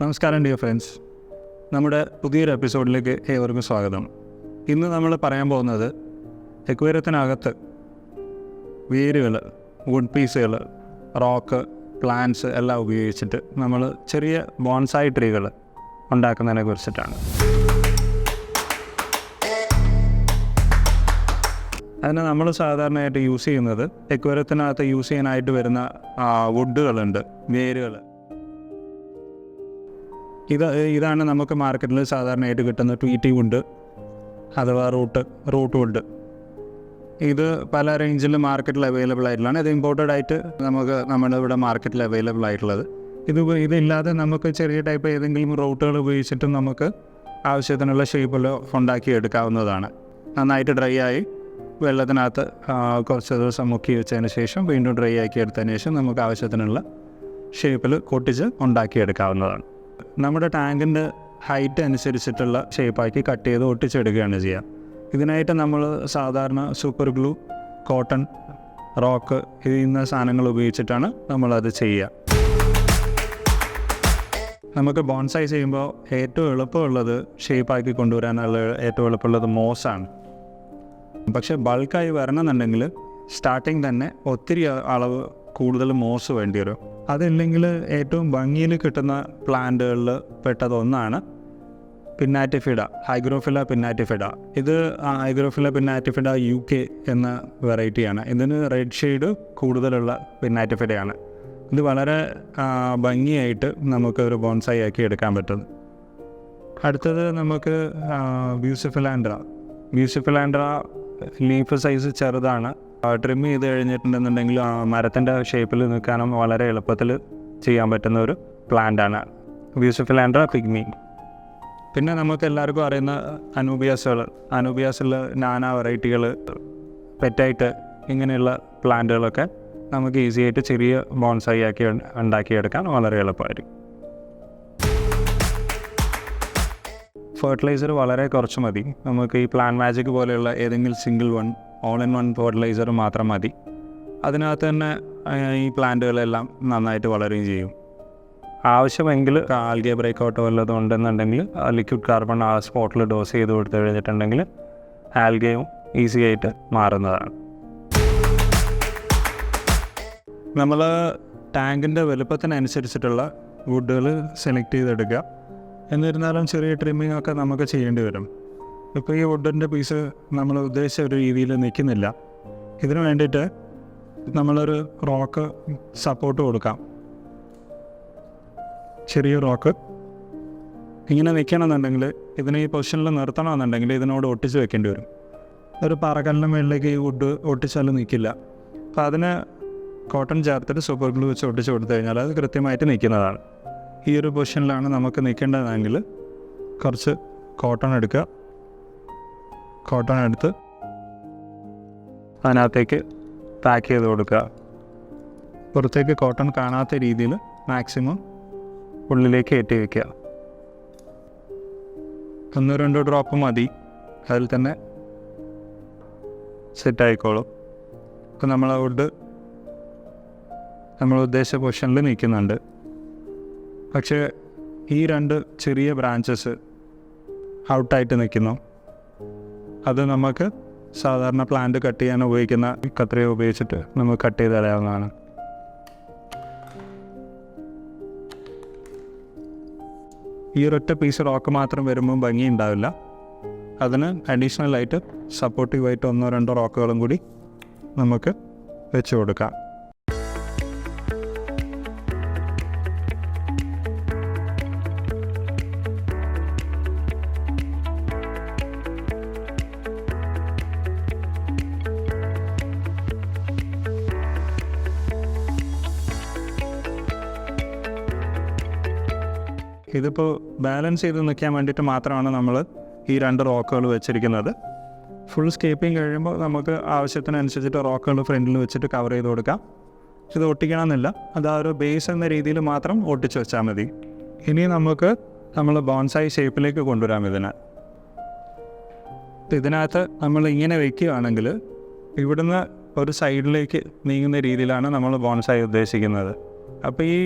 നമസ്കാരം dear friends, നമ്മുടെ പുതിയൊരു എപ്പിസോഡിലേക്ക് ഏവർക്കും സ്വാഗതം. ഇന്ന് നമ്മൾ പറയാൻ പോകുന്നത് എക്വേറിയത്തിനകത്ത് വേരുകൾ, വുഡ് പീസുകൾ, റോക്ക്, പ്ലാന്റ്സ് എല്ലാം ഉപയോഗിച്ചിട്ട് നമ്മൾ ചെറിയ ബോൺസായി ട്രീകൾ ഉണ്ടാക്കുന്നതിനെ കുറിച്ചിട്ടാണ്. അതിന് നമ്മൾ സാധാരണയായിട്ട് യൂസ് ചെയ്യുന്നത് എക്വേറിയത്തിനകത്ത് യൂസ് ചെയ്യാനായിട്ട് വരുന്ന വുഡുകളുണ്ട്, വേരുകൾ. ഇതാണ് നമുക്ക് മാർക്കറ്റിൽ സാധാരണയായിട്ട് കിട്ടുന്ന ട്വീറ്റി വുഡ് അഥവാ റൂട്ട് വുഡ്. ഇത് പല റേഞ്ചിൽ മാർക്കറ്റിൽ അവൈലബിൾ ആയിട്ടുള്ളതാണ്. ഇത് ഇമ്പോർട്ടഡ് ആയിട്ട് നമ്മുടെ ഇവിടെ മാർക്കറ്റിൽ അവൈലബിൾ ആയിട്ടുള്ളത്. ഇതില്ലാതെ നമുക്ക് ചെറിയ ടൈപ്പ് ഏതെങ്കിലും റൂട്ടുകൾ ഉപയോഗിച്ചിട്ട് നമുക്ക് ആവശ്യത്തിനുള്ള ഷേപ്പിൽ ഉണ്ടാക്കി എടുക്കാവുന്നതാണ്. നന്നായിട്ട് ഡ്രൈ ആയി വെള്ളത്തിനകത്ത് കുറച്ച് ദിവസം മുക്കി വെച്ചതിന് ശേഷം വീണ്ടും ഡ്രൈ ആക്കി എടുത്തതിന് ശേഷം നമുക്ക് ആവശ്യത്തിനുള്ള ഷേപ്പിൽ കൊട്ടിച്ച് ഉണ്ടാക്കിയെടുക്കാവുന്നതാണ്. നമ്മുടെ ടാങ്കിൻ്റെ ഹൈറ്റ് അനുസരിച്ചിട്ടുള്ള ഷേപ്പാക്കി കട്ട് ചെയ്ത് ഒട്ടിച്ചെടുക്കുകയാണ് ചെയ്യുക. ഇതിനായിട്ട് നമ്മൾ സാധാരണ സൂപ്പർ ഗ്ലൂ, കോട്ടൺ, റോക്ക് ഇന്ന സാധനങ്ങൾ ഉപയോഗിച്ചിട്ടാണ് നമ്മളത് ചെയ്യുക. നമുക്ക് ബോൺസായി ചെയ്യുമ്പോൾ ഏറ്റവും എളുപ്പമുള്ളത് ഷേപ്പാക്കി കൊണ്ടുവരാനുള്ള ഏറ്റവും എളുപ്പമുള്ളത് മോസാണ്. പക്ഷേ ബൾക്കായി വരണമെന്നുണ്ടെങ്കിൽ സ്റ്റാർട്ടിങ് തന്നെ ഒത്തിരി അളവ് കൂടുതൽ മോസ് വേണ്ടി വരും. അതില്ലെങ്കിൽ ഏറ്റവും ഭംഗിയിൽ കിട്ടുന്ന പ്ലാന്റുകളിൽ പെട്ടതൊന്നാണ് പിന്നാറ്റിഫിഡ, ഹൈഗ്രോഫില പിന്നാറ്റിഫിഡ. ഇത് ഹൈഗ്രോഫില പിന്നാറ്റിഫിഡ UK എന്ന വെറൈറ്റിയാണ്. ഇതിന് റെഡ് ഷെയ്ഡ് കൂടുതലുള്ള പിന്നാറ്റിഫിഡയാണ്. ഇത് വളരെ ഭംഗിയായിട്ട് നമുക്ക് ഒരു ബോൺസായി ആക്കി എടുക്കാൻ പറ്റുന്നു. അടുത്തത് നമുക്ക് മ്യൂസിഫിലാൻഡ്ര ലീഫ് സൈസ് ചെറുതാണ്. ട്രിം ചെയ്ത് കഴിഞ്ഞിട്ടുണ്ടെന്നുണ്ടെങ്കിൽ മരത്തിൻ്റെ ഷേപ്പിൽ നിൽക്കാനും വളരെ എളുപ്പത്തിൽ ചെയ്യാൻ പറ്റുന്ന ഒരു പ്ലാന്റാണ് പിഗ്മി. പിന്നെ നമുക്ക് എല്ലാവർക്കും അറിയുന്ന അനൂബിയാസിൽ നാനാ വെറൈറ്റികൾ, പെറ്റൈറ്റ്, ഇങ്ങനെയുള്ള പ്ലാന്റുകളൊക്കെ നമുക്ക് ഈസി ആയിട്ട് ചെറിയ ബോൺസായി ആക്കി ഉണ്ടാക്കിയെടുക്കാൻ വളരെ എളുപ്പമായിരിക്കും. ഫെർട്ടിലൈസർ വളരെ കുറച്ച് മതി. നമുക്ക് ഈ പ്ലാന്റ് മാജിക് പോലെയുള്ള ഏതെങ്കിലും single all in one fertiliser മാത്രം മതി. അതിനകത്ത് തന്നെ ഈ പ്ലാന്റുകളെല്ലാം നന്നായിട്ട് വളരുകയും ചെയ്യും. ആവശ്യമെങ്കിൽ ആൽഗെ ബ്രേക്കൗട്ടോ വല്ലതും ഉണ്ടെന്നുണ്ടെങ്കിൽ ലിക്വിഡ് കാർബൺ ആ സ്പോട്ടിൽ ഡോസ് ചെയ്ത് കൊടുത്തു കഴിഞ്ഞിട്ടുണ്ടെങ്കിൽ ആൽഗയും ഈസി ആയിട്ട് മാറുന്നതാണ്. നമ്മൾ ടാങ്കിൻ്റെ വലുപ്പത്തിനനുസരിച്ചിട്ടുള്ള വുഡുകൾ സെലക്ട് ചെയ്തെടുക്കുക. എന്നിരുന്നാലും ചെറിയ ട്രിമ്മിങ് ഒക്കെ നമുക്ക് ചെയ്യേണ്ടി വരും. ഇപ്പോൾ ഈ വുഡിൻ്റെ പീസ് നമ്മൾ ഉദ്ദേശിച്ച ഒരു രീതിയിൽ നിൽക്കുന്നില്ല. ഇതിനു വേണ്ടിയിട്ട് നമ്മളൊരു റോക്ക് സപ്പോർട്ട് കൊടുക്കാം. ചെറിയ റോക്ക് ഇങ്ങനെ നിൽക്കണമെന്നുണ്ടെങ്കിൽ, ഇതിനെ ഈ പൊസിഷനിൽ നിർത്തണമെന്നുണ്ടെങ്കിൽ ഇതിനോട് ഒട്ടിച്ച് വെക്കേണ്ടി വരും. ഒരു പാറക്കല്ലിന് മുകളിലേക്ക് ഈ വുഡ് ഒട്ടിച്ചാലും നിൽക്കില്ല. അപ്പോൾ അതിന് കോട്ടൺ ചേർത്തിട്ട് സൂപ്പർ ഗ്ലൂ വെച്ച് ഒട്ടിച്ച് കൊടുത്തു കഴിഞ്ഞാൽ അത് കൃത്യമായിട്ട് നിൽക്കുന്നതാണ്. ഈ ഒരു പൊസിഷനിലാണ് നമുക്ക് നിൽക്കേണ്ടതെങ്കിൽ കുറച്ച് കോട്ടൺ എടുക്കുക. കോട്ടൺ എടുത്ത് അതിനകത്തേക്ക് പാക്ക് ചെയ്ത് കൊടുക്കുക. പുറത്തേക്ക് കോട്ടൺ കാണാത്ത രീതിയിൽ മാക്സിമം ഉള്ളിലേക്ക് കയറ്റി വയ്ക്കുക. 1-2 ഡ്രോപ്പ് മതി, അതിൽ തന്നെ സെറ്റായിക്കോളും. അപ്പോൾ നമ്മളെ വുഡ് നമ്മൾ ഉദ്ദേശിച്ച പൊസിഷനിൽ നിൽക്കുന്നുണ്ട്. പക്ഷേ ഈ 2 ചെറിയ ബ്രാഞ്ചസ് ഔട്ടായിട്ട് നിൽക്കുന്നു. അത് നമുക്ക് സാധാരണ പ്ലാന്റ് കട്ട് ചെയ്യാൻ ഉപയോഗിക്കുന്ന കത്രിക ഉപയോഗിച്ചിട്ട് നമുക്ക് കട്ട് ചെയ്ത് കളയാവുന്നതാണ്. ഈ ഒരൊറ്റ പീസ് റോക്ക് മാത്രം വരുമ്പോൾ ഭംഗി ഉണ്ടാവില്ല. അതിന് അഡീഷണലായിട്ട് സപ്പോർട്ടീവായിട്ട് 1-2 റോക്കുകളും കൂടി നമുക്ക് വെച്ച് കൊടുക്കാം. ഇതിപ്പോൾ ബാലൻസ് ചെയ്ത് നിൽക്കാൻ വേണ്ടിയിട്ട് മാത്രമാണ് നമ്മൾ ഈ 2 റോക്കുകൾ വെച്ചിരിക്കുന്നത്. ഫുൾ സ്കേപ്പിംഗ് കഴിയുമ്പോൾ നമുക്ക് ആവശ്യത്തിനനുസരിച്ചിട്ട് റോക്കുകൾ ഫ്രണ്ടിൽ വെച്ചിട്ട് കവർ ചെയ്ത് കൊടുക്കാം. ഇത് ഒട്ടിക്കണമെന്നില്ല, അത് ആ ഒരു ബേസ് എന്ന രീതിയിൽ മാത്രം ഒട്ടിച്ച് വെച്ചാൽ മതി. ഇനി നമ്മൾ ബോൺസായി ഷേപ്പിലേക്ക് കൊണ്ടുവരാം ഇതിനകത്ത് നമ്മൾ ഇങ്ങനെ വയ്ക്കുകയാണെങ്കിൽ ഇവിടുന്ന് ഒരു സൈഡിലേക്ക് നീങ്ങുന്ന രീതിയിലാണ് നമ്മൾ ബോൺസായി ഉദ്ദേശിക്കുന്നത്. അപ്പോൾ ഈ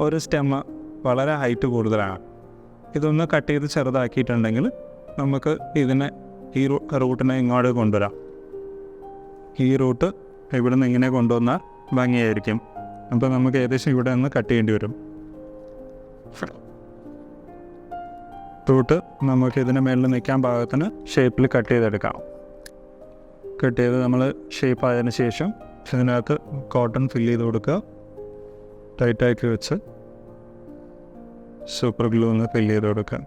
ഒരു സ്റ്റെമ്മ് വളരെ ഹൈറ്റ് കൂടുതലാണ്. ഇതൊന്ന് കട്ട് ചെയ്ത് ചെറുതാക്കിയിട്ടുണ്ടെങ്കിൽ നമുക്ക് ഇതിനെ ഈ റൂട്ടിനെ ഇങ്ങോട്ട് കൊണ്ടുവരാം. ഈ റൂട്ട് ഇവിടെ നിന്ന് ഇങ്ങനെ കൊണ്ടുവന്നാൽ ഭംഗിയായിരിക്കും. അപ്പോൾ നമുക്ക് ഏകദേശം ഇവിടെ നിന്ന് കട്ട് ചെയ്യേണ്ടി വരും. റൂട്ട് നമുക്ക് ഇതിന് മേളിൽ നിൽക്കാൻ പാകത്തിന് ഷേപ്പിൽ കട്ട് ചെയ്തെടുക്കാം. കട്ട് ചെയ്ത് നമ്മൾ ഷേപ്പ് ആയതിനു ശേഷം ഇതിനകത്ത് കോട്ടൺ ഫില്ല് ചെയ്ത് കൊടുക്കുക. ടൈറ്റാക്കി വെച്ച് സൂപ്പർ ഗ്ലൂ ഒന്ന് ഫില്ല് ചെയ്ത് കൊടുക്കുക.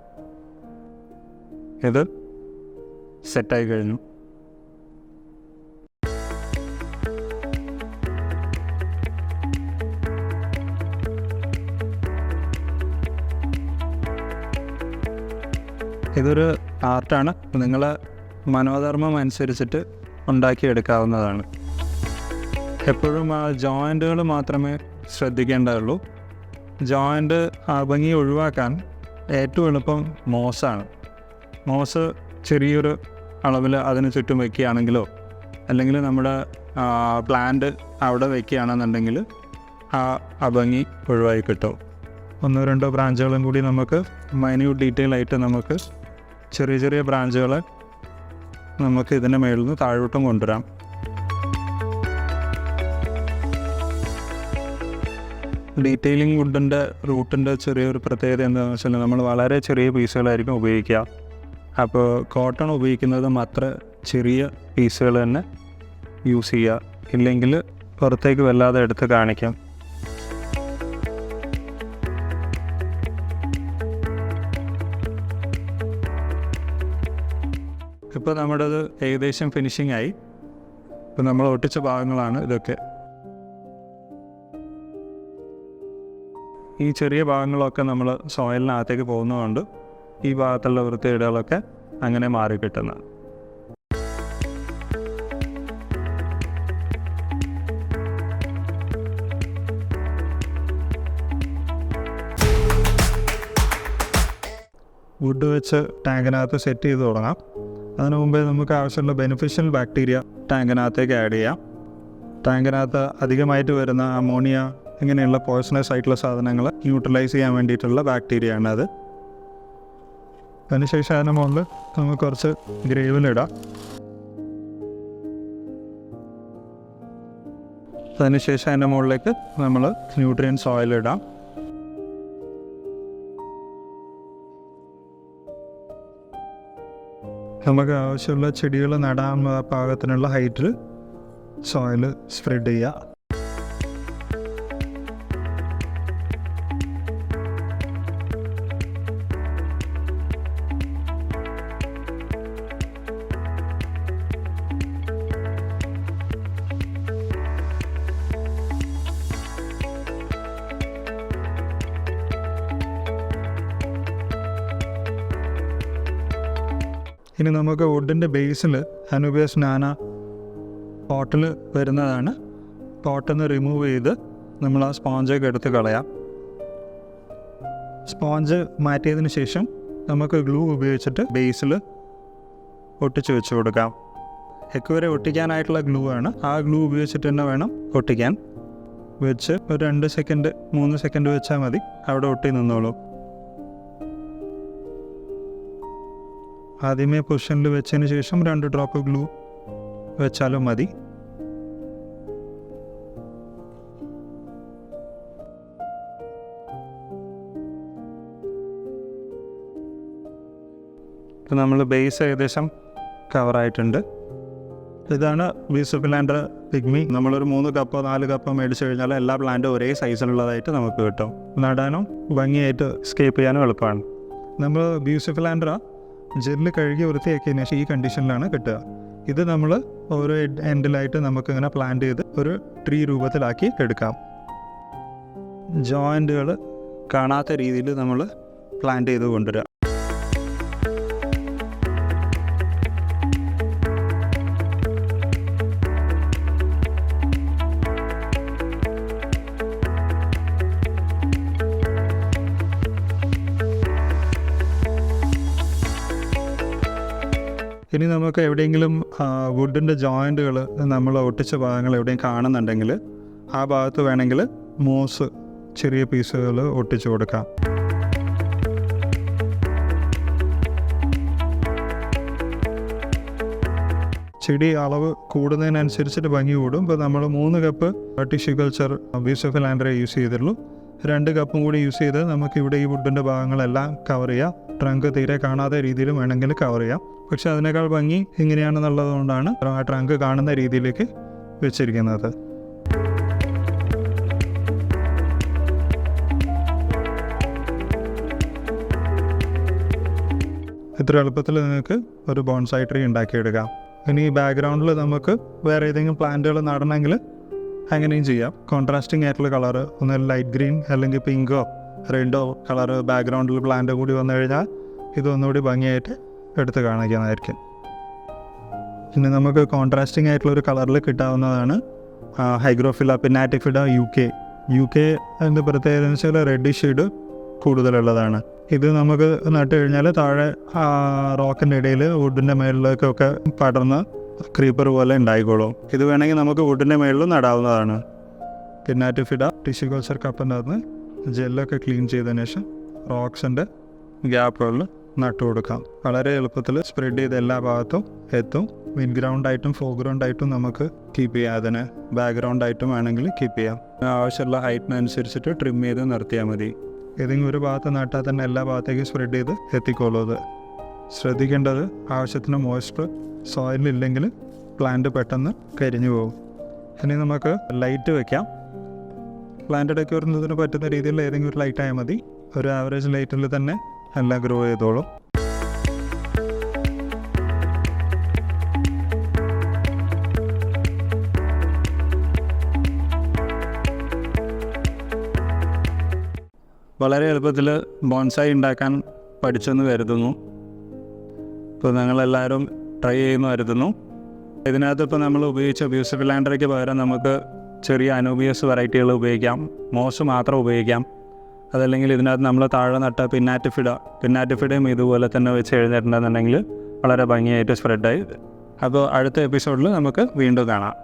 ഇത് സെറ്റായി കഴിഞ്ഞു. ഇതൊരു ആർട്ടാണ്. നിങ്ങളെ മനോധർമ്മം അനുസരിച്ചിട്ട് ഉണ്ടാക്കിയെടുക്കാവുന്നതാണ്. എപ്പോഴും ആ ജോയിൻറ്റുകൾ മാത്രമേ ശ്രദ്ധിക്കേണ്ടതുള്ളൂ. ജോയിൻ്റ് ഭംഗി ഒഴിവാക്കാൻ ഏറ്റവും എളുപ്പം മോസാണ്. മോസ് ചെറിയൊരു അളവിൽ അതിന് ചുറ്റും വയ്ക്കുകയാണെങ്കിലോ അല്ലെങ്കിൽ നമ്മുടെ പ്ലാന്റ് അവിടെ വയ്ക്കുകയാണെന്നുണ്ടെങ്കിൽ ആ ഭംഗി ഒഴിവായി കിട്ടും. 1-2 ബ്രാഞ്ചുകളും കൂടി നമുക്ക് മൈന്യൂട്ട് ഡീറ്റെയിൽ ആയിട്ട് നമുക്ക് ചെറിയ ചെറിയ ബ്രാഞ്ചുകളെ നമുക്ക് ഇതിൻ്റെ മേളിൽ നിന്ന് താഴോട്ടും കൊണ്ടുവരാം. ഡീറ്റെയിലിംഗ് വുഡിൻ്റെ റൂട്ടിൻ്റെ ചെറിയൊരു പ്രത്യേകത എന്താണെന്ന് വെച്ചാൽ നമ്മൾ വളരെ ചെറിയ പീസുകളായിരിക്കും ഉപയോഗിക്കുക. അപ്പോൾ കോട്ടൺ ഉപയോഗിക്കുന്നതും അത്ര ചെറിയ പീസുകൾ തന്നെ യൂസ് ചെയ്യുക, ഇല്ലെങ്കിൽ പുറത്തേക്ക് വല്ലാതെ എടുത്ത് കാണിക്കാം. ഇപ്പോൾ നമ്മുടേത് ഏകദേശം ഫിനിഷിംഗ് ആയി. ഇപ്പോൾ നമ്മൾ ഒട്ടിച്ച ഭാഗങ്ങളാണ് ഇതൊക്കെ. ഈ ചെറിയ ഭാഗങ്ങളൊക്കെ നമ്മൾ സോയിലിനകത്തേക്ക് പോകുന്നതുകൊണ്ട് ഈ ഭാഗത്തുള്ള വൃത്തികേടുകളൊക്കെ അങ്ങനെ മാറി കിട്ടുന്നതാണ്. വുഡ് വെച്ച് ടാങ്കിനകത്ത് സെറ്റ് ചെയ്ത് തുടങ്ങാം. അതിനു മുമ്പേ നമുക്ക് ആവശ്യമുള്ള ബെനിഫിഷ്യൽ ബാക്ടീരിയ ടാങ്കിനകത്തേക്ക് ആഡ് ചെയ്യാം. ടാങ്കിനകത്ത് അധികമായിട്ട് വരുന്ന അമോണിയ ഇങ്ങനെയുള്ള പോയ്സണസ് ആയിട്ടുള്ള സാധനങ്ങൾ ന്യൂട്രലൈസ് ചെയ്യാൻ വേണ്ടിയിട്ടുള്ള ബാക്ടീരിയ ആണ് അത്. അതിനുശേഷം അതിന് മുകളിൽ നമുക്ക് കുറച്ച് ഗ്രേവിലിടാം. അതിനുശേഷം അതിൻ്റെ മുകളിലേക്ക് നമ്മൾ ന്യൂട്രിയൻ സോയിലിടാം. നമുക്ക് ആവശ്യമുള്ള ചെടികൾ നടാൻ പാകത്തിനുള്ള ഹൈറ്റിൽ സോയിൽ സ്പ്രെഡ് ചെയ്യുക. ഇനി നമുക്ക് വുഡിൻ്റെ ബേസിൽ അനൂബിയസ് നാന പോട്ടിൽ വരുന്നതാണ്. പോട്ടിൽ നിന്ന് റിമൂവ് ചെയ്ത് നമ്മൾ ആ സ്പോഞ്ചൊക്കെ എടുത്ത് കളയാം. സ്പോഞ്ച് മാറ്റിയതിന് ശേഷം നമുക്ക് ഗ്ലൂ ഉപയോഗിച്ചിട്ട് ബേസിൽ ഒട്ടിച്ച് വെച്ച് കൊടുക്കാം. എക്കുവരെ ഒട്ടിക്കാനായിട്ടുള്ള ഗ്ലൂ ആണ്. ആ ഗ്ലൂ ഉപയോഗിച്ചിട്ട് തന്നെ വേണം ഒട്ടിക്കാൻ. വെച്ച് ഒരു 2 സെക്കൻഡ് 3 സെക്കൻഡ് വെച്ചാൽ മതി, അവിടെ ഒട്ടി നിന്നോളൂ. ആദ്യമേ പൊസിഷനിൽ വെച്ചതിന് ശേഷം 2 ഡ്രോപ്പ് ഗ്ലൂ വെച്ചാലും മതി. ഇപ്പോൾ നമ്മൾ ബേസ് ഏകദേശം കവറായിട്ടുണ്ട്. ഇതാണ് ബീസോഫിലാൻഡർ പിഗ്മി. നമ്മളൊരു 3 കപ്പോ 4 കപ്പോ മേടിച്ചു കഴിഞ്ഞാൽ എല്ലാ പ്ലാന്റും ഒരേ സൈസിലുള്ളതായിട്ട് നമുക്ക് കിട്ടും. നടാനും ഭംഗിയായിട്ട് സ്കേപ്പ് ചെയ്യാനും എളുപ്പമാണ്. നമ്മൾ ബീസോഫിലാൻഡർ ജെല്ല് കഴുകി വൃത്തിയാക്കിയതിന് ശേഷം ഈ കണ്ടീഷനിലാണ് കിട്ടുക. ഇത് നമ്മൾ ഓരോ എൻഡിലായിട്ട് നമുക്കിങ്ങനെ പ്ലാന്റ് ചെയ്ത് ഒരു ട്രീ രൂപത്തിലാക്കി എടുക്കാം. ജോയിൻറ്റുകൾ കാണാത്ത രീതിയിൽ നമ്മൾ പ്ലാന്റ് ചെയ്ത് കൊണ്ടുവരിക. ഇനി നമുക്ക് എവിടെയെങ്കിലും വുഡിൻ്റെ ജോയിൻറ്റുകൾ നമ്മൾ ഒട്ടിച്ച ഭാഗങ്ങൾ എവിടെയും കാണുന്നുണ്ടെങ്കിൽ ആ ഭാഗത്ത് വേണമെങ്കിൽ മോസ് ചെറിയ പീസുകൾ ഒട്ടിച്ചു കൊടുക്കാം. ചെടി അളവ് കൂടുന്നതിനനുസരിച്ചിട്ട് ഭംഗി കൂടും. ഇപ്പോൾ നമ്മൾ 3 കപ്പ് ടിഷ്യൂ കൾച്ചർ ബ്യൂസിഫിലാൻഡ്ര യൂസ് ചെയ്തിട്ടുള്ളൂ. 2 കപ്പും കൂടി യൂസ് ചെയ്ത് നമുക്കിവിടെ ഈ വുഡിൻ്റെ ഭാഗങ്ങളെല്ലാം കവർ ചെയ്യാം. ട്രങ്ക് തീരെ കാണാത്ത രീതിയിൽ വേണമെങ്കിൽ കവർ ചെയ്യാം. പക്ഷെ അതിനേക്കാൾ ഭംഗി ഇങ്ങനെയാണെന്നുള്ളത് കൊണ്ടാണ് ആ ട്രങ്ക് കാണുന്ന രീതിയിലേക്ക് വെച്ചിരിക്കുന്നത്. ഇത്ര എളുപ്പത്തിൽ നിങ്ങൾക്ക് ഒരു ബോൺസായി ട്രീ ഉണ്ടാക്കിയെടുക്കാം. ഇനി ഈ ബാക്ക്ഗ്രൗണ്ടിൽ നമുക്ക് വേറെ ഏതെങ്കിലും പ്ലാന്റുകൾ നടണമെങ്കിൽ അങ്ങനെയും ചെയ്യാം. കോൺട്രാസ്റ്റിംഗ് ആയിട്ടുള്ള കളറ്, ഒന്ന് ലൈറ്റ് ഗ്രീൻ അല്ലെങ്കിൽ പിങ്കോ റെഡോ കളറ് ബാക്ക്ഗ്രൗണ്ടിൽ പ്ലാന്റ് കൂടി വന്നു കഴിഞ്ഞാൽ ഇതൊന്നുകൂടി ഭംഗിയായിട്ട് എടുത്ത് കാണിക്കുന്നതായിരിക്കും. പിന്നെ നമുക്ക് കോൺട്രാസ്റ്റിംഗ് ആയിട്ടുള്ളൊരു കളറിൽ കിട്ടാവുന്നതാണ് ഹൈഗ്രോഫില പിന്നാറ്റിഫിഡ യു കെ അതിൻ്റെ പ്രത്യേകത എന്ന് വെച്ചാൽ റെഡ് ഷെയ്ഡ് കൂടുതലുള്ളതാണ്. ഇത് നമുക്ക് നട്ട് കഴിഞ്ഞാൽ താഴെ റോക്കിൻ്റെ ഇടയിൽ വുഡിൻ്റെ മേളിലേക്കൊക്കെ പടർന്ന് ക്രീപ്പർ പോലെ ഉണ്ടായിക്കോളും. ഇത് വേണമെങ്കിൽ നമുക്ക് വുഡിൻ്റെ മേളിൽ നടാവുന്നതാണ്. പിന്നാറ്റിഫിഡ ടിഷ്യൂ കൾച്ചർ കപ്പിൻ്റെ അകത്ത് ജെല്ലൊക്കെ ക്ലീൻ ചെയ്തതിന് ശേഷം റോക്സിൻ്റെ ഗ്യാപ്പുകളിൽ നട്ടു കൊടുക്കാം. വളരെ എളുപ്പത്തിൽ സ്പ്രെഡ് ചെയ്ത് എല്ലാ ഭാഗത്തും എത്തും. മിഡ് ഗ്രൗണ്ടായിട്ടും ഫോർഗ്രൗണ്ടായിട്ടും നമുക്ക് കീപ്പ് ചെയ്യാം. അതിന് ബാക്ക്ഗ്രൗണ്ടായിട്ടും വേണമെങ്കിൽ കീപ്പ് ചെയ്യാം. ആവശ്യമുള്ള ഹൈറ്റിനനുസരിച്ചിട്ട് ട്രിം ചെയ്ത് നിർത്തിയാൽ മതി. ഏതെങ്കിലും ഒരു ഭാഗത്ത് നട്ടാൽ തന്നെ എല്ലാ ഭാഗത്തേക്കും സ്പ്രെഡ് ചെയ്ത് എത്തിക്കോളൂ. അത് ശ്രദ്ധിക്കേണ്ടത് ആവശ്യത്തിന് മോയ്സ്ചർ സോയിലില്ലെങ്കിൽ പ്ലാന്റ് പെട്ടെന്ന് കരിഞ്ഞു പോകും. ഇനി നമുക്ക് ലൈറ്റ് വയ്ക്കാം. പ്ലാന്റ് ഡെക്കോറിന് പറ്റുന്ന രീതിയിൽ ഏതെങ്കിലും ഒരു ലൈറ്റ് ആയാൽ മതി. ഒരു ആവറേജ് ലൈറ്റിൽ തന്നെ എല്ലാം ഗ്രോ ചെയ്തോളും. വളരെ എളുപ്പത്തിൽ ബോൺസായി ഉണ്ടാക്കാൻ പഠിച്ചെന്ന് കരുതുന്നു. ഇപ്പോൾ നിങ്ങളെല്ലാവരും ട്രൈ ചെയ്യുന്നു കരുതുന്നു. ഇതിനകത്ത് ഇപ്പോൾ നമ്മൾ ഉപയോഗിച്ച ബ്യൂസിഫിലാൻഡ്രയ്ക്ക് പകരം നമുക്ക് ചെറിയ അനൂബിയസ് വെറൈറ്റികൾ ഉപയോഗിക്കാം. മോസ് മാത്രം ഉപയോഗിക്കാം. അതല്ലെങ്കിൽ ഇതിനകത്ത് നമ്മൾ താഴെ നട്ട പിന്നാറ്റിഫിഡയും ഇതുപോലെ തന്നെ വെച്ച് എഴുന്നേറ്റുണ്ടെന്നുണ്ടെങ്കിൽ വളരെ ഭംഗിയായിട്ട് സ്പ്രെഡായി. അപ്പോൾ അടുത്ത എപ്പിസോഡിൽ നമുക്ക് വീണ്ടും കാണാം.